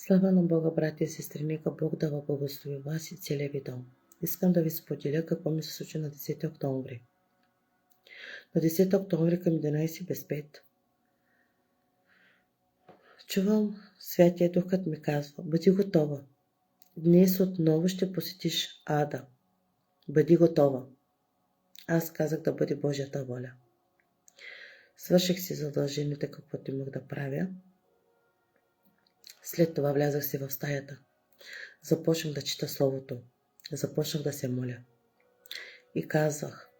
Слава на Бога, братя и сестри, нека Бог да ви благослови вас и целия ви дом. Искам да ви споделя какво ми се случи на 10 октомври. На 10 октомври към 11 без 5 чувам Святия Дух, като ми казва: бъди готова. Днес отново ще посетиш ада. Бъди готова. Аз казах да бъде Божията воля. Свърших си задълженията, каквото имах да правя. След това влязах си в стаята. Започнах да чета Словото. Започнах да се моля. И казах: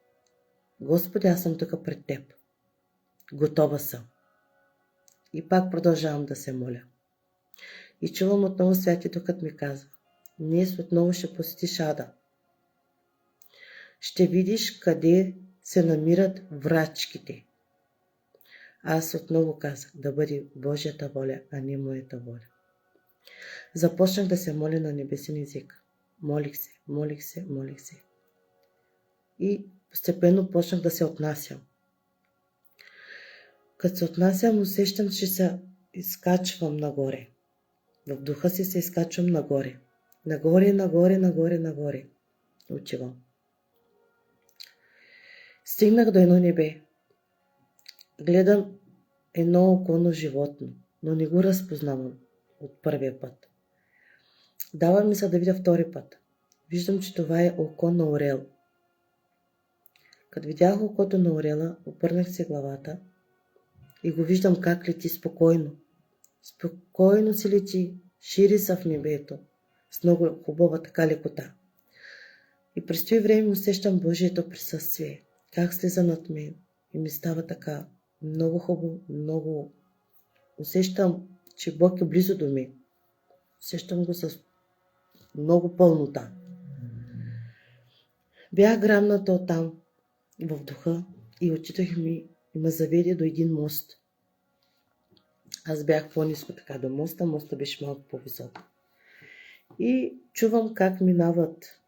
Господи, аз съм тук пред Теб. Готова съм. И пак продължавам да се моля. И чувам отново Святия Дух, като ми казва: днес отново ще посетиш ада. Ще видиш къде се намират врачките. Аз отново казах да бъде Божията воля, а не моята воля. Започнах да се моля на небесен език. Молих се. И постепенно почнах да се отнасям. Като се отнасям, усещам, че се изкачвам нагоре. В духа си се изкачвам нагоре. Нагоре. Отивам. Стигнах до едно небе. Гледам едно околно животно, но не го разпознавам от първия път. Дава ми се да видя втори път. Виждам, че това е око на орел. Като видях окото на орела, обърнах се главата и го виждам как лети спокойно. Спокойно си лети, шири се в небето, с много хубава така лекота. И през това време усещам Божието присъствие, как слиза над мен и ми става така много хубаво, много... Усещам, че Бог е близо до мен. Усещам го с много пълнота. Бях грамната оттам в духа и отчитах ми и ме заведе до един мост. Аз бях по-ниско така до моста, моста беше малко по-висок. И чувам как минават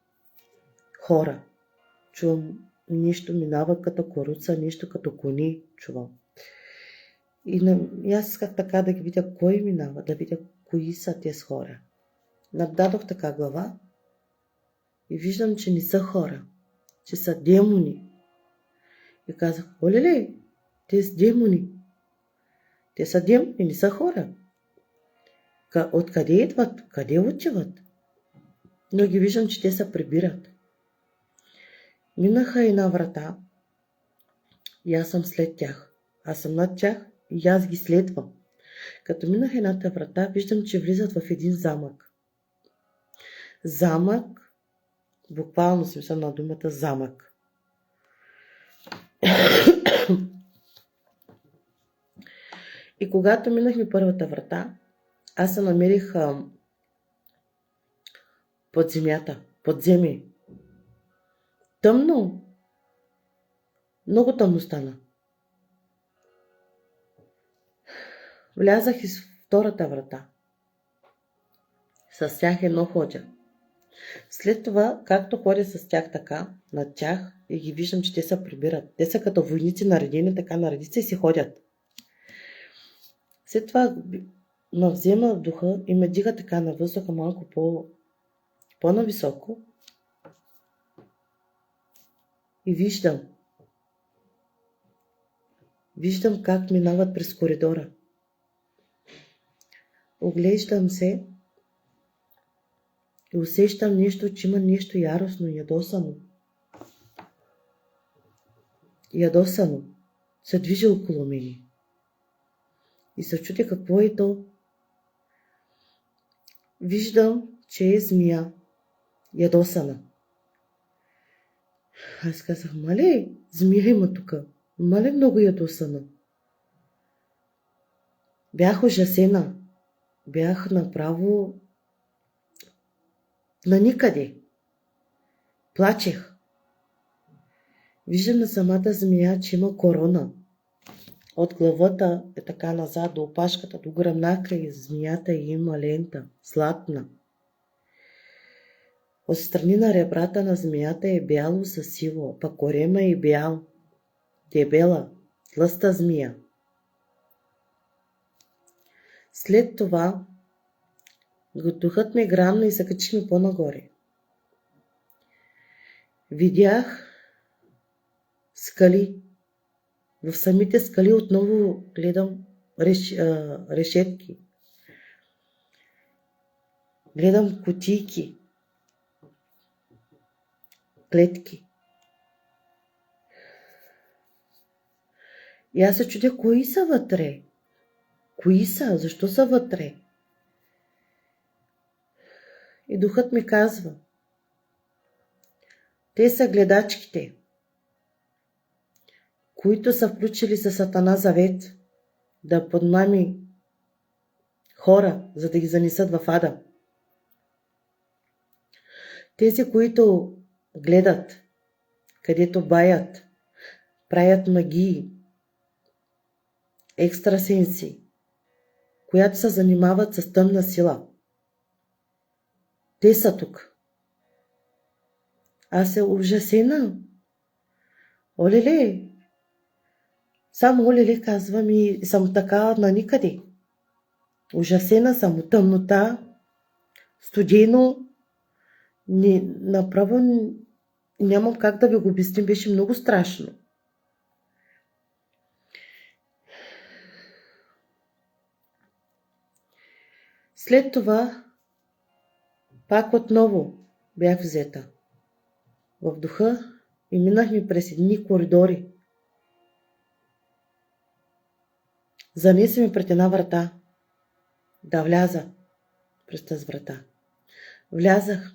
хора. Чувам нещо минава като коруца, нещо като кони чувам. И аз исках така да ги видя кой минава, да видя кои са тези хора. Наддадох така глава и виждам, че не са хора, че са демони. И казах: оле, тези демони. Те са демони, не са хора. Откъде идват? Къде отиват? Но ги виждам, че те се прибират. Минаха една врата и аз съм след тях. Аз съм над тях и аз ги следвам. Като минах едната врата, виждам, че влизат в един замък. Замък, буквално смисъл на думата замък. И когато минахме първата врата, аз се намерих под земята, подземие. Тъмно. Много тъмно стана. Влязах из втората врата. С тях едно ходя. След това, както ходя с тях така, над тях, и ги виждам, че те се прибират. Те са като войници наредени, така наредят се и си ходят. След това ме взема в духа и ме дига така на въздуха малко по-нависоко. И виждам как минават през коридора. Оглеждам се и усещам нещо, че има нещо яростно, ядосано. Се движи около мене. И се чудя какво е то. Виждам, че е змия, ядосана. Аз казах: мале, змия има тука. Мале, много ядосана. Бях ужасена. Бях направо на никъде. Плачех. Виждам на самата змия, че има корона. От главата е така назад до опашката, до гръбнака и змията има лента, златна. От страни на ребрата на змията е бяло със сиво, пък корема е бял, дебела, тлъста змия. След това Духът ме грамна и се качи ми по-нагоре. Видях скали. В самите скали отново гледам решетки. Гледам кутийки, клетки. И аз се чудя, кои са вътре? Кои са? Защо са вътре? И духът ми казва, те са гледачките, които са включили със Сатана завет да подмами хора, за да ги занесат в ада. Тези, които гледат, където баят, правят магии, екстрасенси, която се занимават с тъмна сила. Те са тук. Аз се ужасена. Олеле, само олеле казвам и съм така на никъде. Ужасена съм от тъмнота, студено, направо нямам как да ви го обясним, беше много страшно. След това пак отново бях взета в духа и минахме през едни коридори. Занеси ми пред една врата да вляза през тази врата. Влязах.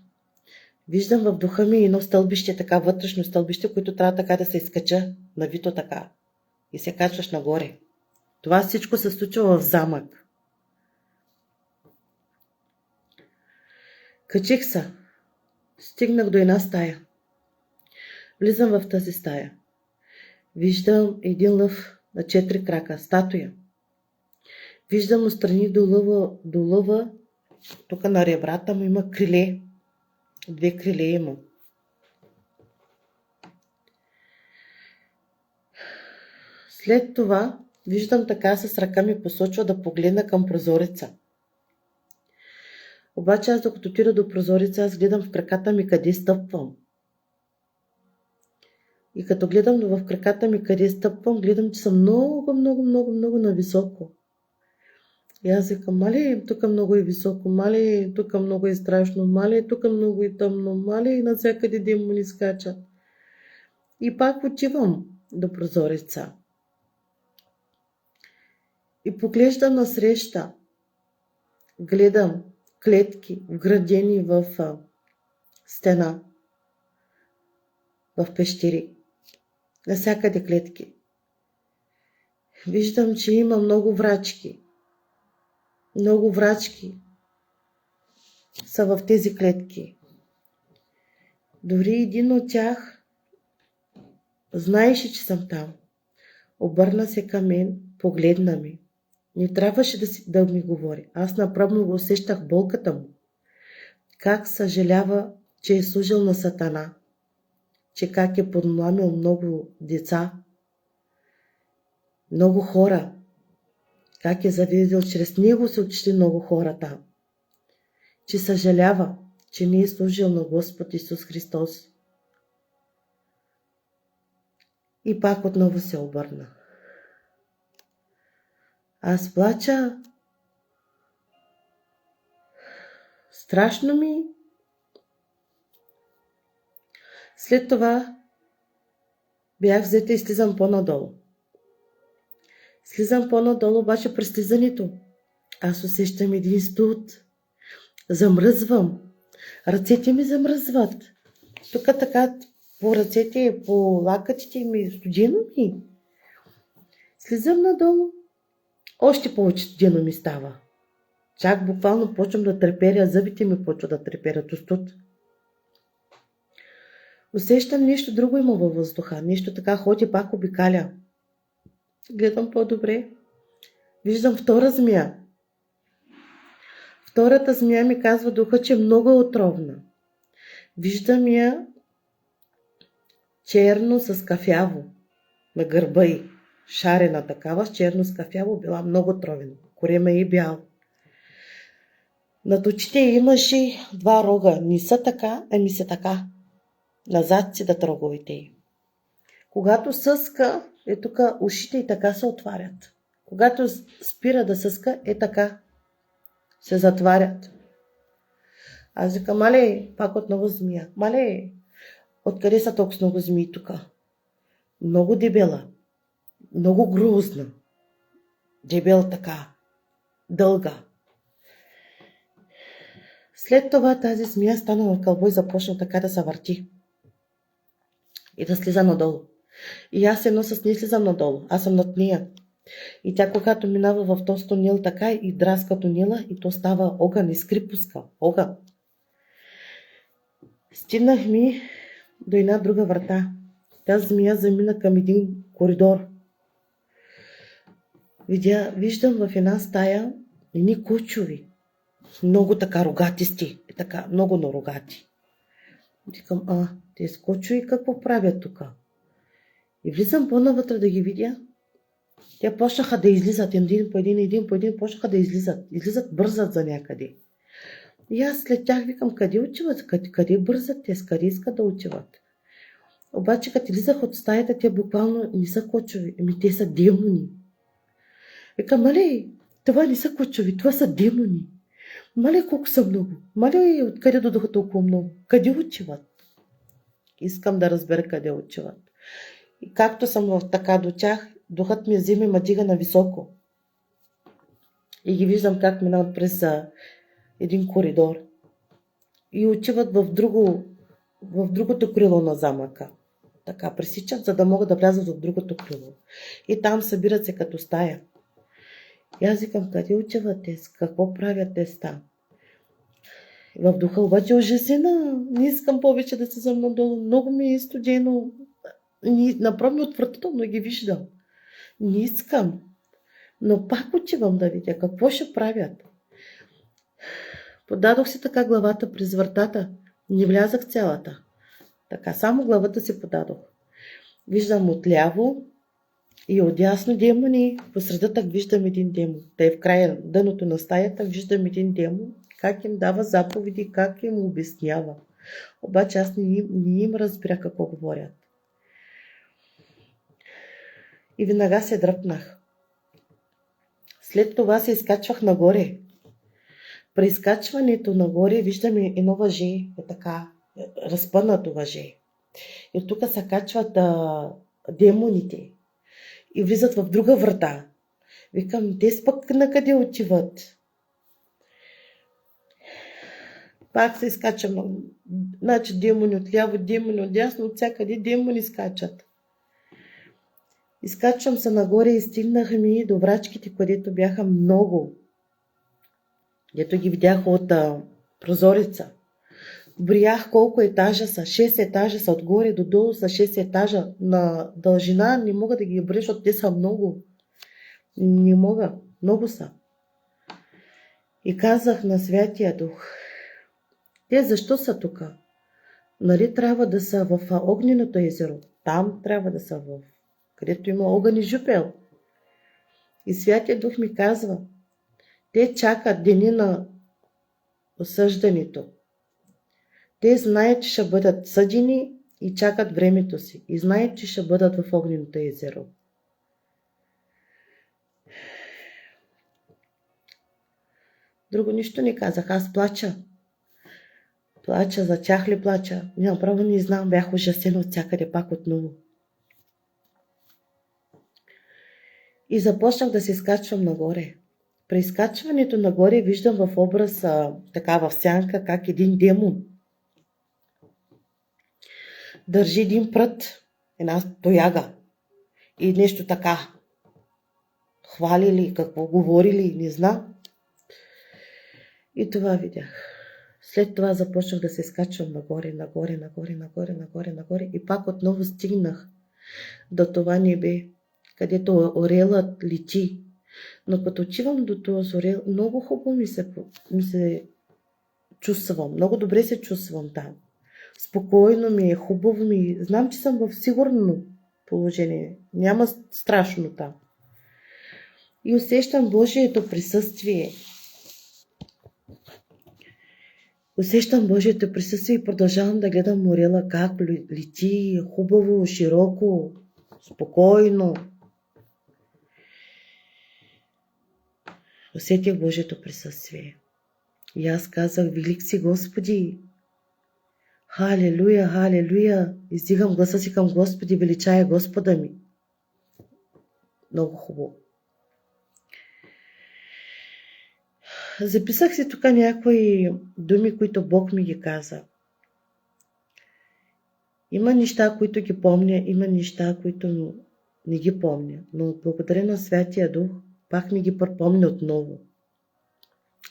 Виждам в духа ми едно стълбище, така вътрешно стълбище, което трябва така да се изкача, навито така. И се качваш нагоре. Това всичко се случва в замък. Качих се. Стигнах до една стая. Влизам в тази стая. Виждам един лъв на 4 крака, статуя. Виждам отстрани до лъва, тук на ребрата му има криле. 2 криле има. След това виждам така с ръка ми посочва да погледна към прозореца. Обаче аз докато отида до прозореца, аз гледам в краката ми къде стъпвам. И като гледам в краката ми къде стъпвам, гледам, че съм много нависоко. И аз викам, мале, тук много е високо, мале, тук много е страшно, мале, тук много е тъмно, мале, и навсякъде демони скачат. И пак отивам до прозореца. И поглеждам насреща. Гледам клетки, вградени в стена, в пещери. Насякъде клетки. Виждам, че има много врачки. Много врачки са в тези клетки. Дори един от тях знаеше, че съм там. Обърна се към мен, погледна ми. Не трябваше да ми говори. Аз направо го усещах болката му. Как съжалява, че е служил на Сатана. Че как е подмамил много деца, много хора. Как е заведел, чрез него се отишли много хора там. Че съжалява, че не е служил на Господ Исус Христос. И пак отново се обърна. Аз плача. Страшно ми. След това бях взета и слизам по-надолу. Слизам по-надолу, обаче през слизането аз усещам един студ. Замръзвам. Ръцете ми замръзват. Тук така по ръцете, по лакътите ми, студено ми. Слизам надолу. Още повече студено ми става. Чак буквално почвам да треперя, зъбите ми почват да треперят от студ. Усещам нещо друго има във въздуха. Нещо така ходи, пак обикаля. Гледам по-добре. Виждам втора змия. Втората змия ми казва духа, че е много отровна. Виждам я черно с кафяво на гърба й. Шарена такава, с черно с кафяво, била много отровена. Корема и бял. Над очите имаше два рога. Не са така, ами са така. Назад си да роговете й. Когато съска, е тук ушите и така се отварят. Когато спира да съска, е така. Се затварят. Аз викам, мале, пак отново змия. Мале, откъде са толкова много змии тук? Много дебела. Много грозна. Дебел така. Дълга. След това тази змия стана на кълбо и започна така да се върти. И да слиза надолу. И аз едно с нея слизам надолу. Аз съм над нея. И тя, когато минава в този тунел така и драска тунела, и то става огън, искри пуска. Огън. Стигнах ми до една друга врата. Тази змия замина към един коридор. Виждам в една стая едни кучови. Много така рогатисти. Така, много рогати. Викам, тези кучови какво правят тук? И влизам по-навътре да ги видя. Те почнаха да излизат един по един, почнаха да излизат. Излизат, бързат за някъде. И аз след тях викам, къде отиват? Къде бързат те? Къде искат да отиват? Обаче, като излизах от стаята, те буквално не са кучови. Те са демони. Викам, мале, това не са кучови, това са демони. Мале, колко са много. Мале, откъде дойдоха толкова много? Къде отиват? Искам да разбера къде отиват. И както съм в така до тях, духът ми взима и ме дига на високо. И ги виждам как минават през един коридор. И отиват в другото крило на замъка. Така, пресичат, за да могат да влязат в другото крило. И там събират се като стая. И аз викам, къде отиват те? Какво правят те там? В духа обаче ужасена. Не искам повече да се съм надолу. Много ми е студено. Направо ми отвратително ги виждам. Не искам. Но пак отивам да видя какво ще правят. Подадох си така главата през вратата. Не влязах цялата. Така, само главата си подадох. Виждам отляво и отдясно демони. По средата виждам един демон. Те в края дъното на стаята виждам един демон. Как им дава заповеди, как им обяснява. Обаче аз не им разбирах какво говорят. И веднага се дръпнах. След това се изкачвах нагоре. При изкачването нагоре виждаме едно въже, е така, разпънато въже. И тук се качват демоните и влизат в друга врата. Викам, те пък на къде отиват? Пак се изкачвам. Значи демони отляво, демони отдясно, от всякъде демони скачат. Изкачвам се нагоре и стигнах ми до врачките, където бяха много. Дето ги видях от прозореца. Броях колко етажа са. 6 етажа са отгоре до долу, са 6 етажа. На дължина не мога да ги броя, защото те са много. Не мога. Много са. И казах на Святия Дух, те защо са тук? Нали трябва да са в огненото езеро? Там трябва да са където има огън и жупел. И Святия Дух ми казва, те чакат дени на осъждането. Те знаят, че ще бъдат съдени и чакат времето си. И знаят, че ще бъдат в огненото езеро. Друго нищо не казах. Аз плача. Плача, за тях ли плача? Направо не знам, бях ужасена от всякъде пак отново. И започнах да се изкачвам нагоре. При изкачването нагоре виждам в образ, така в сянка, как един демон държи един прът, една тояга и нещо така. Хвали ли, какво говори ли, не знам. И това видях. След това започнах да се изкачвам нагоре и пак отново стигнах до това небе, където орелът лети. Но като отивам до този орел, много хубаво ми се чувствам. Много добре се чувствам там. Спокойно ми е, хубаво ми е. Знам, че съм в сигурно положение. Няма страшно там. И усещам Божието присъствие. Усещам Божието присъствие и продължавам да гледам Морела как лети хубаво, широко, спокойно. Усетих Божието присъствие. И аз казах: велик си, Господи! Халелуя, халелуя! Издигам гласа си към Господи, величая Господа ми. Много хубаво. Записах си тук някои думи, които Бог ми ги каза. Има неща, които ги помня, има неща, които не ги помня. Но благодаря на Святия Дух, пак ми ги припомня отново.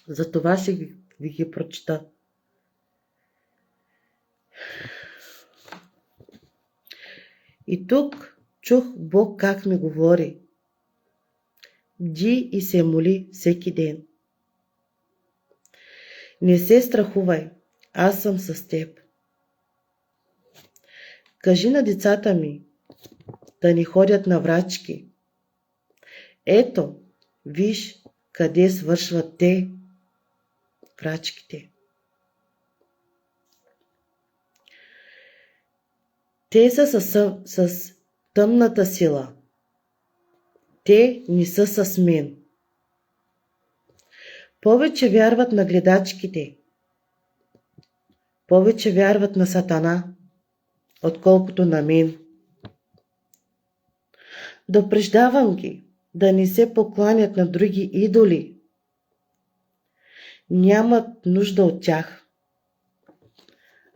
Затова ще ви ги прочита. И тук чух Бог как ми говори. Бди и се моли всеки ден. Не се страхувай, аз съм с теб. Кажи на децата ми да не ходят на врачки. Ето, виж къде свършват те, врачките. Те са с тъмната сила. Те не са с мен. Повече вярват на гледачките. Повече вярват на Сатана, отколкото на мен. Допреждавам ги да не се покланят на други идоли. Нямат нужда от тях.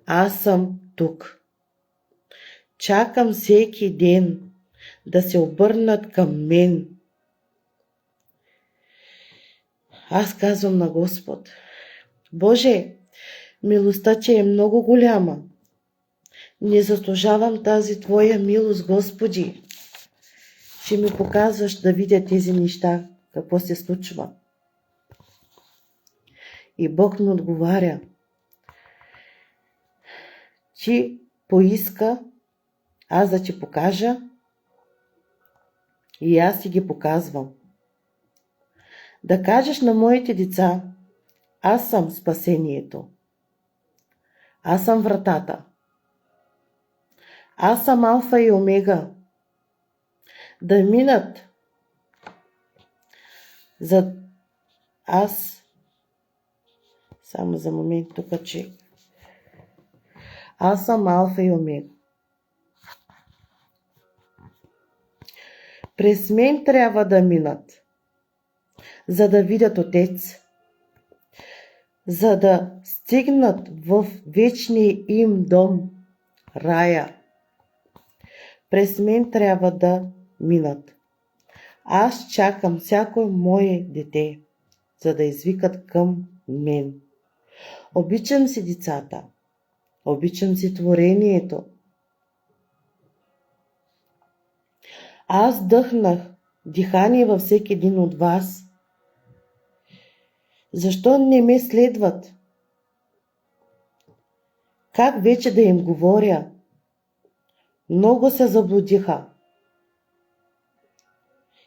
Аз съм тук. Чакам всеки ден да се обърнат към мен. Аз казвам на Господ: Боже, милостта Ти е много голяма. Не заслужавам тази Твоя милост, Господи. Ще ми показваш да видя тези неща, какво се случва. И Бог ми отговаря: Ти поиска аз да ти покажа и аз ти ги показвам. Да кажеш на моите деца: аз съм спасението. Аз съм вратата. Аз съм Алфа и Омега. Да минат за аз. Само за момент тук, че аз съм Алфа и Омега. През мен трябва да минат, за да видят Отец, за да стигнат в вечния им дом, рая. През мен трябва да минат. Аз чакам всяко мое дете, за да извикат към мен. Обичам си децата, обичам си творението. Аз дъхнах дихание във всеки един от вас. Защо не ме следват? Как вече да им говоря? Много се заблудиха.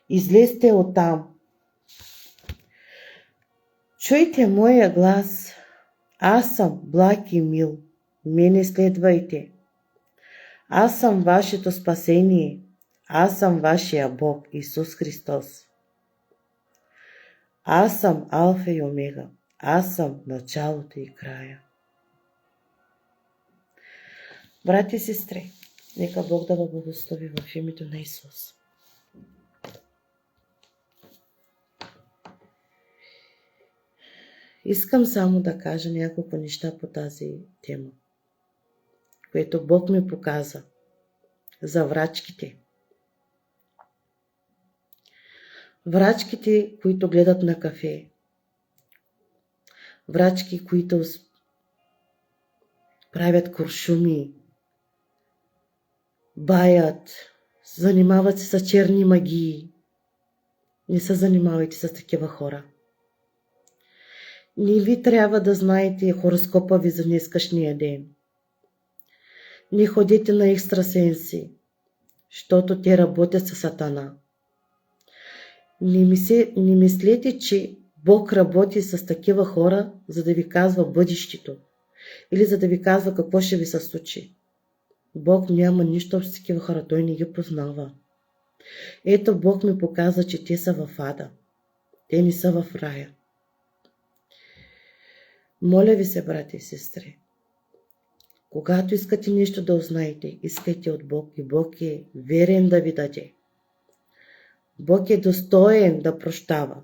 Излезте оттам. Чуйте моя глас. Аз съм благ и мил. Мене следвайте. Аз съм вашето спасение. Аз съм вашия Бог, Исус Христос. Аз съм Алфа и Омега. Аз съм началото и края. Брати и сестри, нека Бог да ви благослови в името на Исус. Искам само да кажа няколко неща по тази тема, което Бог ми показа за врачките. Врачките, които гледат на кафе. Врачки, които правят куршуми, баят, занимават се с черни магии. Не се занимавайте с такива хора. Не ви трябва да знаете хороскопа ви за днескашния ден. Не ходете на екстрасенси, защото те работят с Сатана. Не мислете, че Бог работи с такива хора, за да ви казва бъдещето. или за да ви казва какво ще ви се случи. Бог няма нищо общо с такива хора, Той не ги познава. Ето Бог ми показва, че те са в ада. Те не са в рая. Моля ви се, брати и сестри, когато искате нещо да узнаете, искайте от Бог и Бог е верен да ви даде. Бог е достоен да прощава.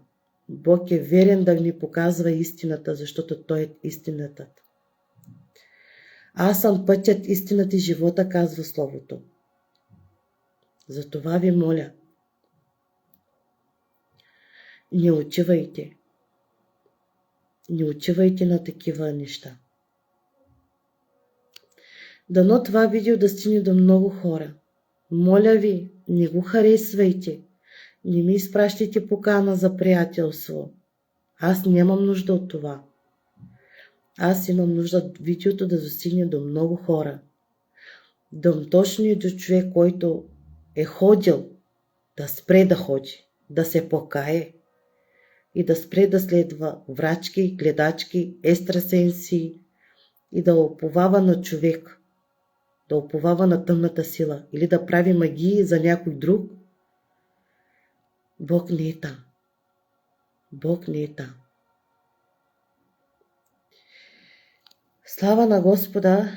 Бог е верен да ни показва истината, защото Той е истината. Аз съм пътят, истината и живота, казва Словото. Затова ви моля, не отивайте. Не отивайте на такива неща. Дано това видео да стигне до много хора. Моля ви, не го харесвайте. Не ми изпращайте покана за приятелство. Аз нямам нужда от това. Аз имам нужда видеото да достигне до много хора. Точно и до човек, който е ходил, да спре да ходи, да се покае и да спре да следва врачки, гледачки, екстрасенси и да уповава на човек, да уповава на тъмната сила или да прави магии за някой друг. Бог не е там. Бог не е там. Слава на Господа,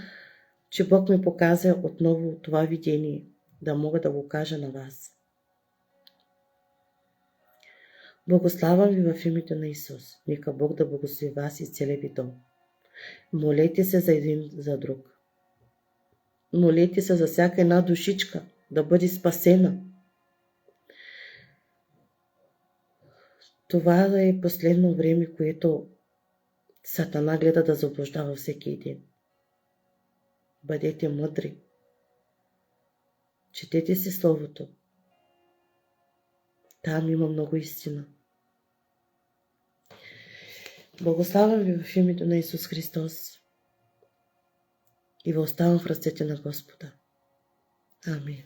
че Бог ми показа отново това видение, да мога да го кажа на вас. Благославям ви в името на Исус. Нека Бог да благослови вас и целия ви дом. Молете се за един за друг. Молете се за всяка една душичка да бъде спасена. Това е последно време, което Сатана гледа да заблуждава всеки един. Бъдете мъдри. Четете си Словото. Там има много истина. Благославям ви в името на Исус Христос и ви оставам в ръцете на Господа. Амин.